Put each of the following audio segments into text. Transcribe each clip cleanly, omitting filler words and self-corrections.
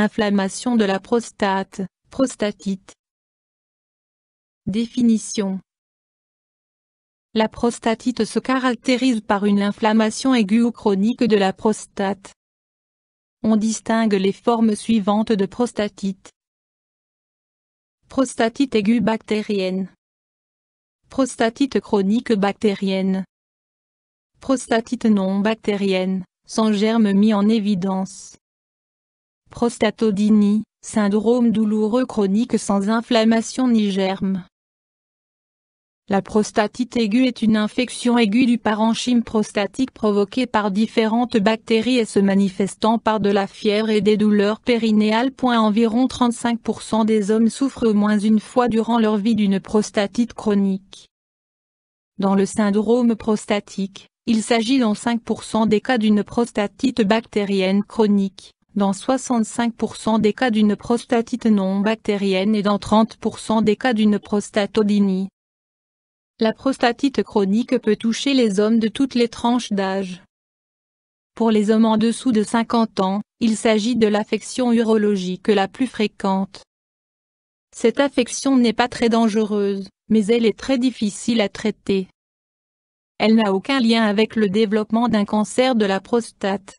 Inflammation de la prostate, prostatite. Définition. La prostatite se caractérise par une inflammation aiguë ou chronique de la prostate. On distingue les formes suivantes de prostatite. Prostatite aiguë bactérienne. Prostatite chronique bactérienne. Prostatite non bactérienne, sans germe mis en évidence. Prostatodynie, syndrome douloureux chronique sans inflammation ni germe. La prostatite aiguë est une infection aiguë du parenchyme prostatique provoquée par différentes bactéries et se manifestant par de la fièvre et des douleurs périnéales. Environ 35% des hommes souffrent au moins une fois durant leur vie d'une prostatite chronique. Dans le syndrome prostatique, il s'agit dans 5% des cas d'une prostatite bactérienne chronique, dans 65% des cas d'une prostatite non bactérienne et dans 30% des cas d'une prostatodynie. La prostatite chronique peut toucher les hommes de toutes les tranches d'âge. Pour les hommes en dessous de 50 ans, il s'agit de l'affection urologique la plus fréquente. Cette affection n'est pas très dangereuse, mais elle est très difficile à traiter. Elle n'a aucun lien avec le développement d'un cancer de la prostate.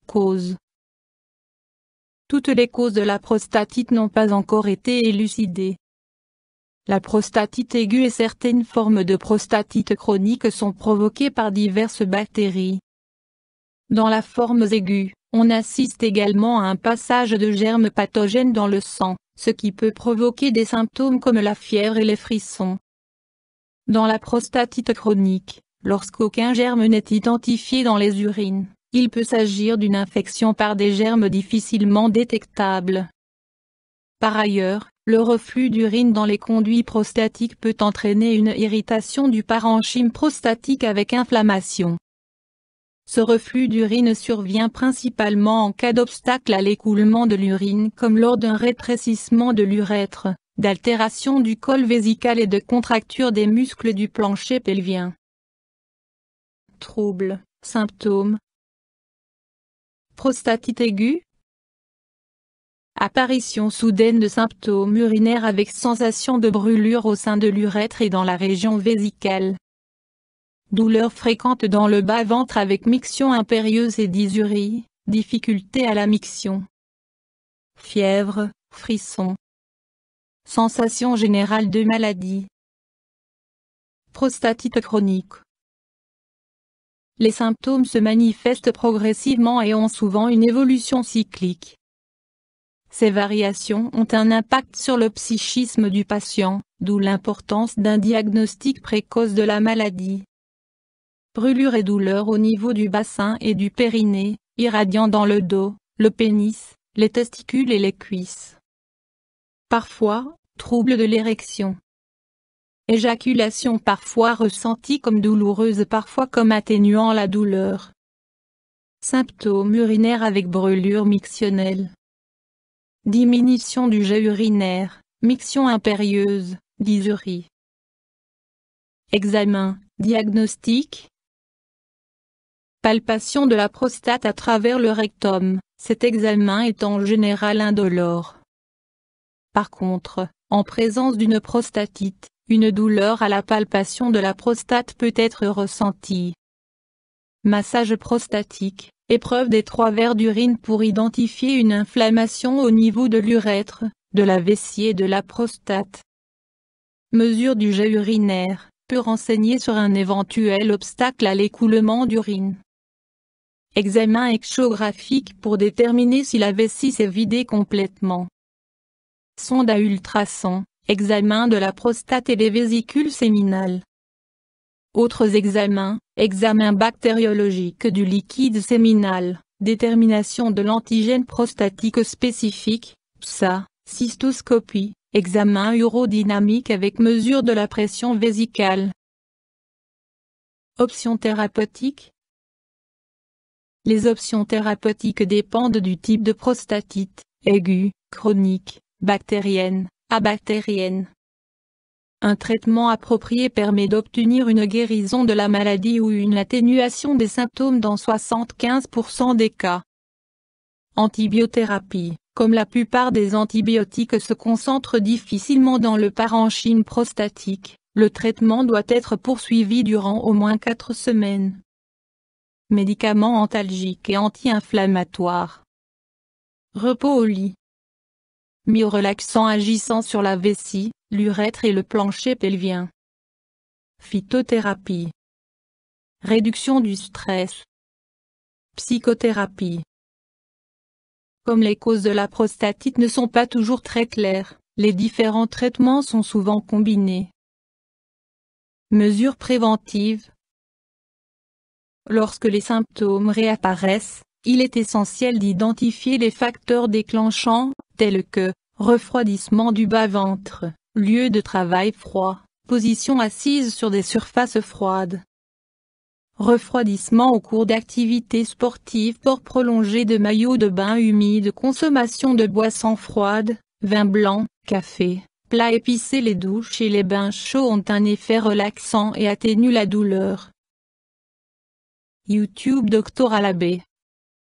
Causes. Toutes les causes de la prostatite n'ont pas encore été élucidées. La prostatite aiguë et certaines formes de prostatite chronique sont provoquées par diverses bactéries. Dans la forme aiguë, on assiste également à un passage de germes pathogènes dans le sang, ce qui peut provoquer des symptômes comme la fièvre et les frissons. Dans la prostatite chronique, lorsqu'aucun germe n'est identifié dans les urines, il peut s'agir d'une infection par des germes difficilement détectables. Par ailleurs, le reflux d'urine dans les conduits prostatiques peut entraîner une irritation du parenchyme prostatique avec inflammation. Ce reflux d'urine survient principalement en cas d'obstacle à l'écoulement de l'urine comme lors d'un rétrécissement de l'urètre, d'altération du col vésical et de contracture des muscles du plancher pelvien. Troubles, symptômes. Prostatite aiguë. Apparition soudaine de symptômes urinaires avec sensation de brûlure au sein de l'urètre et dans la région vésicale. Douleurs fréquentes dans le bas-ventre avec miction impérieuse et dysurie, difficulté à la miction. Fièvre, frissons. Sensation générale de maladie. Prostatite chronique. Les symptômes se manifestent progressivement et ont souvent une évolution cyclique. Ces variations ont un impact sur le psychisme du patient, d'où l'importance d'un diagnostic précoce de la maladie. Brûlures et douleurs au niveau du bassin et du périnée, irradiant dans le dos, le pénis, les testicules et les cuisses. Parfois, troubles de l'érection. Éjaculation parfois ressentie comme douloureuse, parfois comme atténuant la douleur. Symptômes urinaires avec brûlure mictionnelle. Diminution du jet urinaire, miction impérieuse, dysurie. Examen, diagnostic. Palpation de la prostate à travers le rectum, cet examen est en général indolore. Par contre, en présence d'une prostatite, une douleur à la palpation de la prostate peut être ressentie. Massage prostatique. Épreuve des 3 verres d'urine pour identifier une inflammation au niveau de l'urètre, de la vessie et de la prostate. Mesure du jet urinaire, peut renseigner sur un éventuel obstacle à l'écoulement d'urine. Examen échographique pour déterminer si la vessie s'est vidée complètement. Sonde à ultrasons, examen de la prostate et des vésicules séminales. Autres examens, examen bactériologique du liquide séminal, détermination de l'antigène prostatique spécifique, PSA, cystoscopie, examen urodynamique avec mesure de la pression vésicale. Options thérapeutiques. Les options thérapeutiques dépendent du type de prostatite, aiguë, chronique, bactérienne, abactérienne. Un traitement approprié permet d'obtenir une guérison de la maladie ou une atténuation des symptômes dans 75% des cas. Antibiothérapie. Comme la plupart des antibiotiques se concentrent difficilement dans le parenchyme prostatique, le traitement doit être poursuivi durant au moins 4 semaines. Médicaments antalgiques et anti-inflammatoires. Repos au lit. Myorelaxant agissant sur la vessie, l'urètre et le plancher pelvien. Phytothérapie. Réduction du stress. Psychothérapie. Comme les causes de la prostatite ne sont pas toujours très claires, les différents traitements sont souvent combinés. Mesures préventives. Lorsque les symptômes réapparaissent, il est essentiel d'identifier les facteurs déclenchants, tels que refroidissement du bas-ventre, lieu de travail froid, position assise sur des surfaces froides. Refroidissement au cours d'activités sportives, port prolongé de maillots de bain humides, consommation de boissons froides, vin blanc, café, plats épicés. Les douches et les bains chauds ont un effet relaxant et atténuent la douleur. YouTube Dr Alabé.